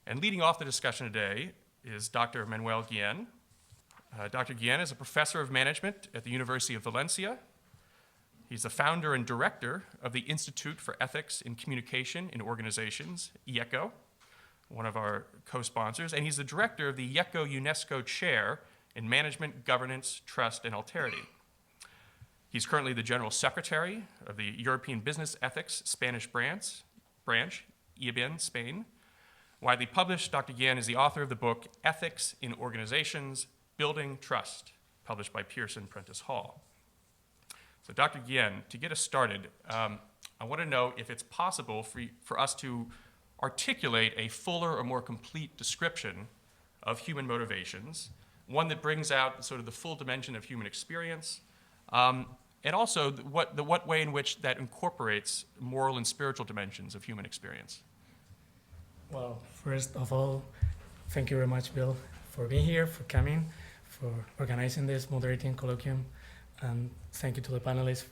And leading off the discussion today is Dr. Manuel Guillen. Dr. Guillen is a professor of management at the University of Valencia. He's the founder and director of the Institute for Ethics in Communication in Organizations, IECO, one of our co-sponsors, and he's the director of the IECO-UNESCO Chair in Management, Governance, Trust, and Alterity. He's currently the General Secretary of the European Business Ethics Spanish branch, IEBN, Spain. Widely published, Dr. Guillen is the author of the book Ethics in Organizations, Building Trust, published by Pearson Prentice Hall. So Dr. Guillen, to get us started, I want to know if it's possible for us to articulate a fuller or more complete description of human motivations, one that brings out sort of the full dimension of human experience, and also what way in which that incorporates moral and spiritual dimensions of human experience. Well, first of all, thank you very much, Bill, for being here, for coming, for organizing this moderating colloquium, and thank you to the panelists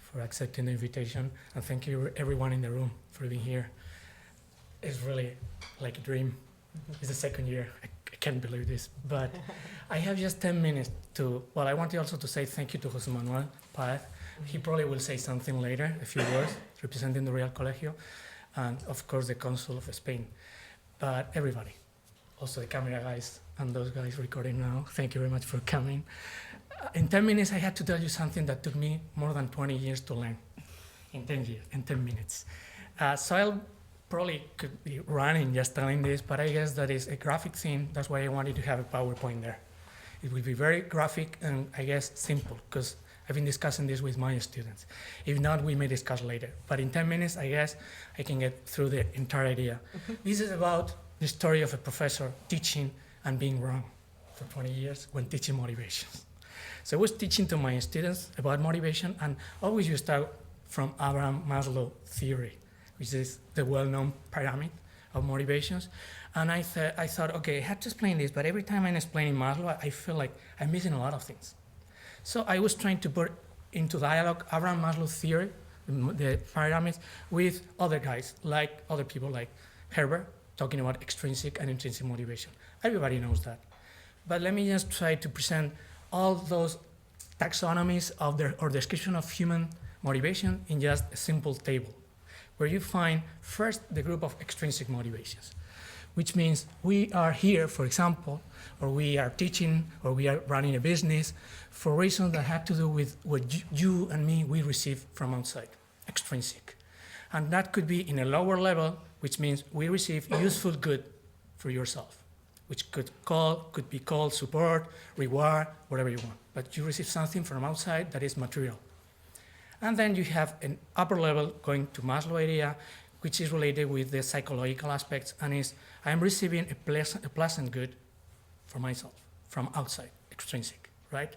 for accepting the invitation, and thank you everyone in the room for being here. It's really like a dream. It's the second year. I can't believe this, but I have just 10 minutes to, well, I wanted also to say thank you to Jose Manuel Paez. He probably will say something later, a few words, representing the Real Colegio, and of course the Consul of Spain. But everybody, also the camera guys and those guys recording now, thank you very much for coming. In 10 minutes, I had to tell you something that took me more than 20 years to learn. In 10 minutes. So I'll probably could be running just telling this, but I guess that is a graphic thing. That's why I wanted to have a PowerPoint there. It will be very graphic and I guess simple, because I've been discussing this with my students. If not, we may discuss later. But in 10 minutes, I guess I can get through the entire idea. This is about the story of a professor teaching and being wrong for 20 years when teaching motivations. So I was teaching to my students about motivation, and always you start from Abraham Maslow theory, which is the well-known pyramid of motivations. And I thought, okay, I had to explain this, but every time I'm explaining Maslow, I feel like I'm missing a lot of things. So I was trying to put into dialogue Abraham Maslow theory, the pyramids, with other guys, like other people like Herbert, talking about extrinsic and intrinsic motivation. Everybody knows that. But let me just try to present all those taxonomies of or description of human motivation in just a simple table, where you find first the group of extrinsic motivations, which means we are here, for example, or we are teaching, or we are running a business for reasons that have to do with what you and me, we receive from outside, extrinsic. And that could be in a lower level, which means we receive useful good for yourself, which could be called support, reward, whatever you want. But you receive something from outside that is material. And then you have an upper level going to Maslow area, which is related with the psychological aspects, and is I'm receiving a pleasant good for myself from outside, extrinsic, right?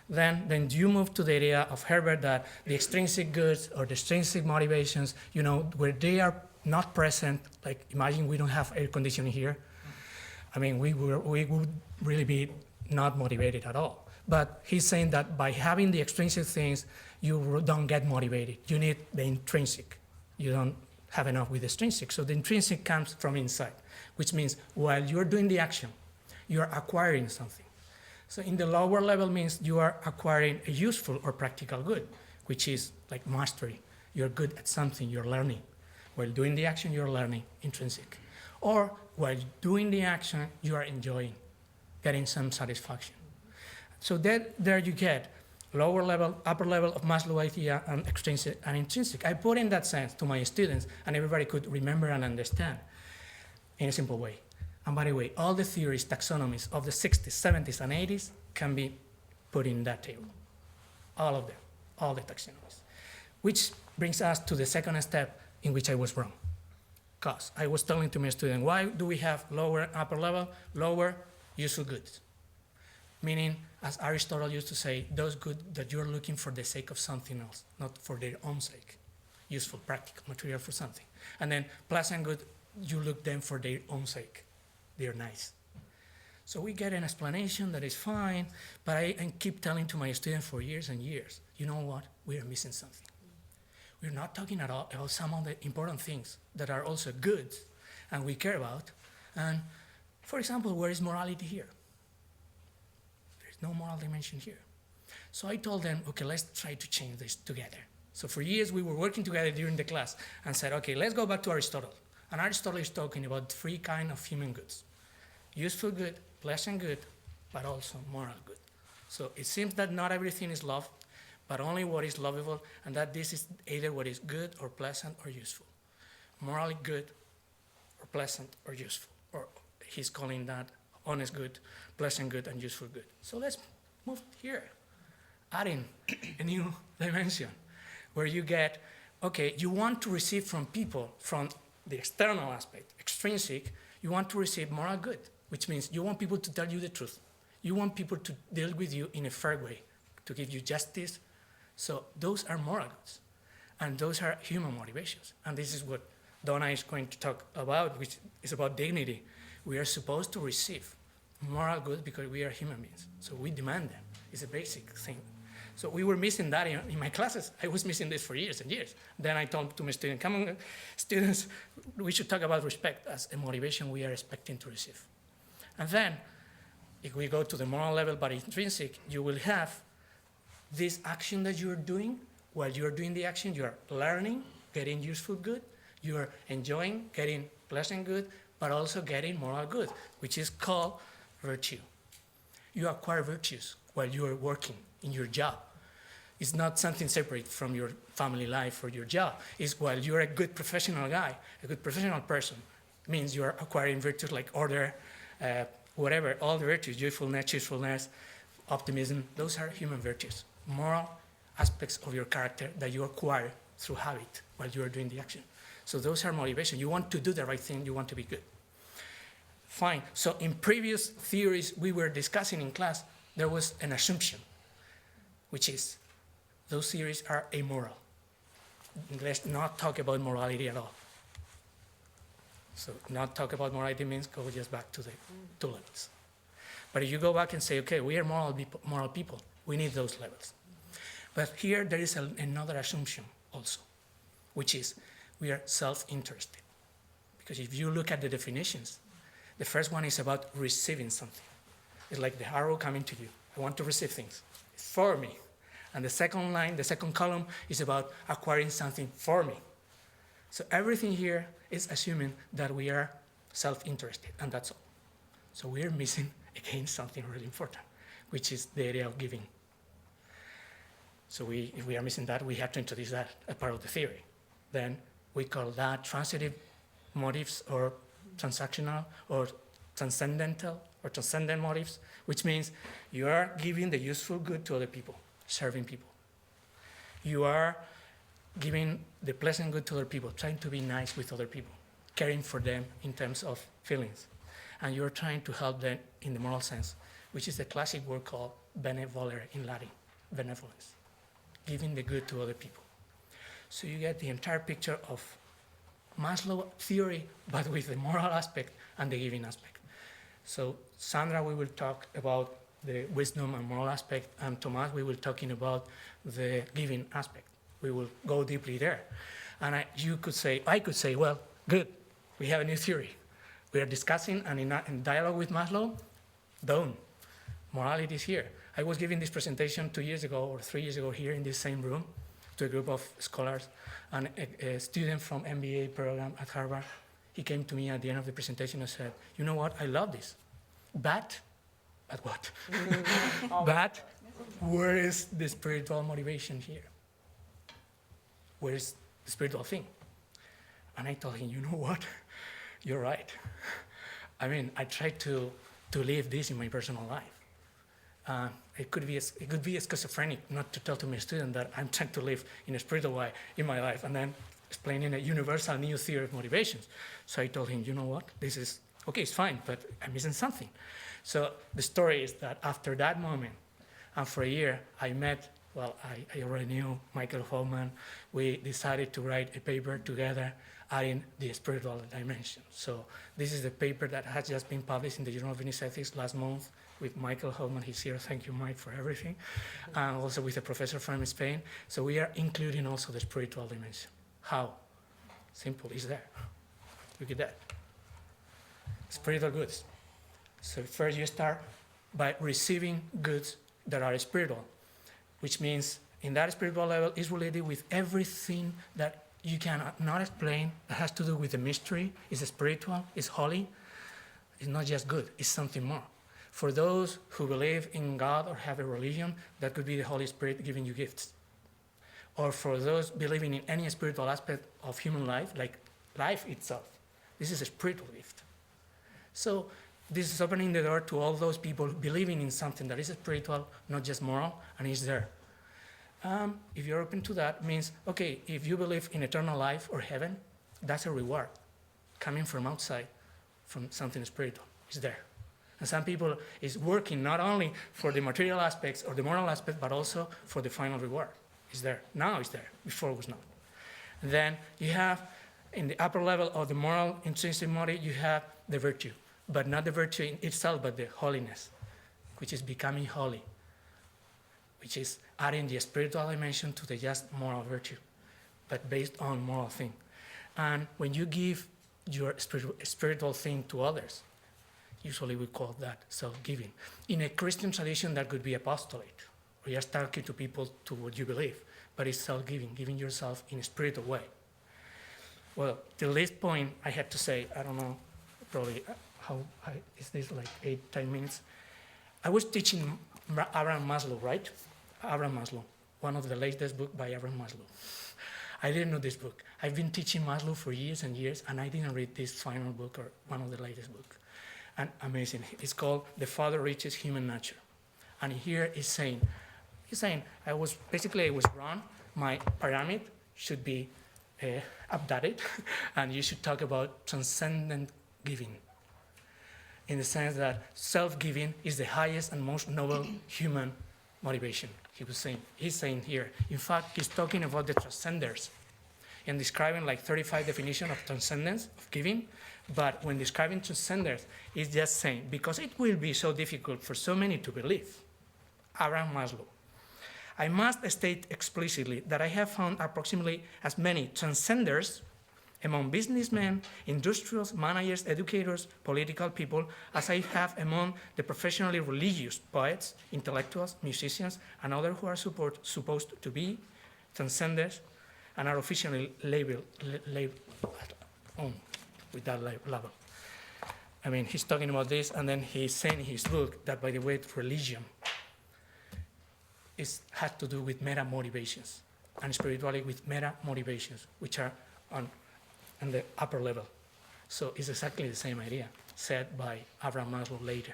Then you move to the area of Herbert that the extrinsic goods or the extrinsic motivations, where they are not present, like imagine we don't have air conditioning here. I mean, we would really be not motivated at all. But he's saying that by having the extrinsic things, you don't get motivated. You need the intrinsic. You don't have enough with the extrinsic. So the intrinsic comes from inside, which means while you're doing the action, you're acquiring something. So in the lower level means you are acquiring a useful or practical good, which is like mastery. You're good at something, you're learning. While doing the action, you're learning, intrinsic. Or while doing the action, you are enjoying, getting some satisfaction. So there you get lower level, upper level of Maslow idea and extrinsic and intrinsic. I put in that sense to my students, and everybody could remember and understand in a simple way. And by the way, all the theories, taxonomies of the 60s, 70s, and 80s can be put in that table. All of them, all the taxonomies. Which brings us to the second step in which I was wrong. Because I was telling to my student, why do we have lower and upper level? Lower useful goods. Meaning, as Aristotle used to say, those goods that you're looking for the sake of something else, not for their own sake. Useful, practical material for something. And then pleasant good, you look them for their own sake. They're nice. So we get an explanation that is fine, but I keep telling to my students for years and years, you know what, we are missing something. We're not talking at all about some of the important things that are also good and we care about. And for example, where is morality here? There's no moral dimension here. So I told them, okay, let's try to change this together. So for years we were working together during the class and said, okay, let's go back to Aristotle. And Aristotle is talking about 3 kinds of human goods: useful good, pleasant good, but also moral good. So it seems that not everything is love, but only what is lovable, and that this is either what is good or pleasant or useful. Morally good or pleasant or useful, or he's calling that honest good, pleasant good, and useful good. So let's move here, adding a new dimension where you get, okay, you want to receive from people, from the external aspect, extrinsic, you want to receive moral good, which means you want people to tell you the truth. You want people to deal with you in a fair way, to give you justice. So those are moral goods, and those are human motivations. And this is what Donna is going to talk about, which is about dignity. We are supposed to receive moral goods because we are human beings. So we demand them. It's a basic thing. So we were missing that in my classes. I was missing this for years and years. Then I told to my students, come on, students, we should talk about respect as a motivation we are expecting to receive. And then, if we go to the moral level, but intrinsic, you will have this action that you're doing. While you're doing the action, you're learning, getting useful good, you're enjoying, getting pleasant good, but also getting moral good, which is called virtue. You acquire virtues while you are working in your job. It's not something separate from your family life or your job. It's while you're a good professional guy, a good professional person, it means you're acquiring virtues like order, whatever, all the virtues, joyfulness, cheerfulness, optimism, those are human virtues, moral aspects of your character that you acquire through habit while you are doing the action. So those are motivation. You want to do the right thing, you want to be good. Fine, so in previous theories we were discussing in class, there was an assumption, which is those theories are amoral. Let's not talk about morality at all. So not talk about morality means go just back to the 2 levels. But if you go back and say, okay, we are moral people, we need those levels. But here there is another assumption also, which is we are self-interested. Because if you look at the definitions, the first one is about receiving something. It's like the arrow coming to you. I want to receive things. It's for me. And the second line, the second column, is about acquiring something for me. So everything here is assuming that we are self-interested, and that's all. So we are missing, again, something really important, which is the area of giving. So if we are missing that, we have to introduce that as part of the theory. Then we call that transitive motives or transactional or transcendental or transcendent motives, which means you are giving the useful good to other people, serving people. You are giving the pleasant good to other people, trying to be nice with other people, caring for them in terms of feelings. And you're trying to help them in the moral sense, which is the classic word called benevolere in Latin, benevolence, giving the good to other people. So you get the entire picture of Maslow theory, but with the moral aspect and the giving aspect. So Sandra, we will talk about the wisdom and moral aspect, and Tomas, we will talking about the giving aspect. We will go deeply there. And I could say, well, good, we have a new theory. We are discussing and in dialogue with Maslow, done. Morality is here. I was giving this presentation 2 years ago or 3 years ago here in this same room to a group of scholars, and a student from MBA program at Harvard, he came to me at the end of the presentation and said, you know what, I love this, but what? But where is the spiritual motivation here? Where is the spiritual thing? And I told him, you know what, you're right. I mean, I try to live this in my personal life. It could be schizophrenic not to tell to my student that I'm trying to live in a spiritual way in my life and then explaining a universal new theory of motivations. So I told him, you know what, this is, okay, it's fine, but I'm missing something. So the story is that after that moment, and for a year, I already knew Michael Hoffman. We decided to write a paper together adding the spiritual dimension. So this is the paper that has just been published in the Journal of Business Ethics last month with Michael Hoffman. He's here. Thank you, Mike, for everything. And also with a professor from Spain. So we are including also the spiritual dimension. How? Simple, it's there. Look at that. spiritual goods. So first you start by receiving goods that are spiritual, which means in that spiritual level is related with everything that you cannot not explain, that has to do with the mystery, is spiritual, is holy. It's not just good, it's something more. For those who believe in God or have a religion, that could be the Holy Spirit giving you gifts. Or for those believing in any spiritual aspect of human life, like life itself, this is a spiritual gift. So this is opening the door to all those people believing in something that is spiritual, not just moral, and is there. If you're open to that, means, okay, if you believe in eternal life or heaven, that's a reward coming from outside, from something spiritual. It's there. And some people is working not only for the material aspects or the moral aspect, but also for the final reward. It's there. Now it's there. Before it was not. And then you have, in the upper level of the moral intrinsic motive, you have the virtue. But not the virtue in itself, but the holiness, which is becoming holy, which is adding the spiritual dimension to the just moral virtue, but based on moral thing. And when you give your spiritual thing to others, usually we call that self-giving. In a Christian tradition, that could be apostolate, or just talking to people to what you believe, but it's self-giving, giving yourself in a spiritual way. Well, the last point I had to say, I don't know, probably, is this like 8-10 minutes? I was teaching Abraham Maslow, right? Abraham Maslow, one of the latest books by Abraham Maslow. I didn't know this book. I've been teaching Maslow for years and years, and I didn't read this final book or one of the latest books. And amazing. It's called The Father Reaches Human Nature. And here he's saying, I was wrong. My pyramid should be updated, and you should talk about transcendent giving, in the sense that self-giving is the highest and most noble human motivation. He's saying here. In fact, he's talking about the transcenders and describing like 35 definitions of transcendence, of giving. But when describing transcenders, he's just saying, because it will be so difficult for so many to believe, Abraham Maslow, I must state explicitly that I have found approximately as many transcenders among businessmen, industrials, managers, educators, political people, as I have among the professionally religious poets, intellectuals, musicians, and others who are supposed to be transcenders and are officially labeled with that label. I mean, he's talking about this, and then he's saying in his book that, by the way, religion has to do with meta motivations, and spirituality with meta motivations, which are on the upper level. So it's exactly the same idea said by Abraham Maslow later.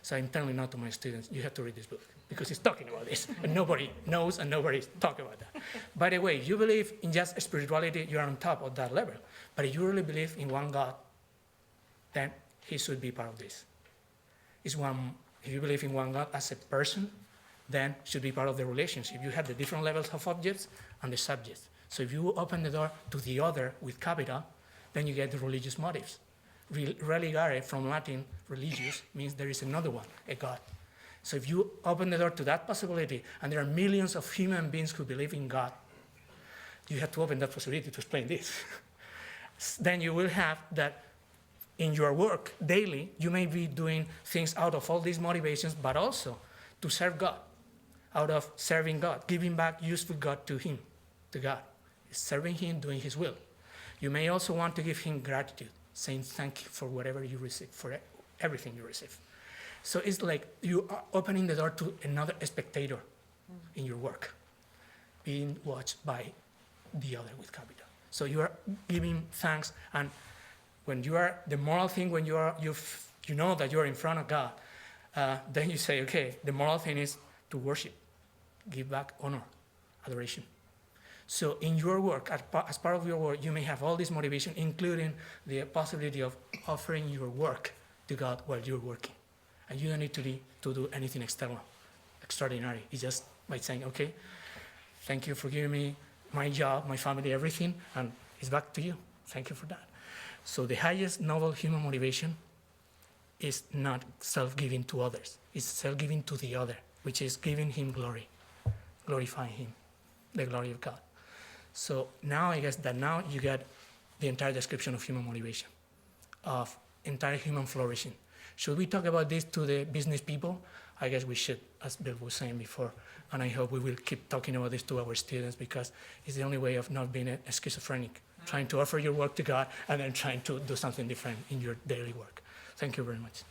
So I'm telling now to my students, you have to read this book, because he's talking about this, and nobody knows and nobody's talking about that. By the way, if you believe in just spirituality, you're on top of that level. But if you really believe in one God, then he should be part of this. If you believe in one God as a person, then should be part of the relationship. You have the different levels of objects and the subjects. So if you open the door to the other with capital, then you get the religious motives. Religare, from Latin, religious, means there is another one, a God. So if you open the door to that possibility, and there are millions of human beings who believe in God, you have to open that possibility to explain this. Then you will have that in your work daily, you may be doing things out of all these motivations, but also to serve God, out of serving God, giving back useful God to him, to God, serving him, doing his will. You may also want to give him gratitude, saying thank you for whatever you receive, for everything you receive. So it's like you are opening the door to another spectator in your work, being watched by the other with capital. So you are giving thanks, and when you are the moral thing, when you know that you are in front of God, then you say, okay, the moral thing is to worship, give back honor, adoration. So in your work, as part of your work, you may have all this motivation, including the possibility of offering your work to God while you're working. And you don't need to do anything extraordinary. It's just by saying, okay, thank you for giving me my job, my family, everything, and it's back to you. Thank you for that. So the highest noble human motivation is not self-giving to others. It's self-giving to the other, which is giving him glory, glorifying him, the glory of God. So now I guess that now you get the entire description of human motivation, of entire human flourishing. Should we talk about this to the business people? I guess we should, as Bill was saying before, and I hope we will keep talking about this to our students because it's the only way of not being a schizophrenic, trying to offer your work to God and then trying to do something different in your daily work. Thank you very much.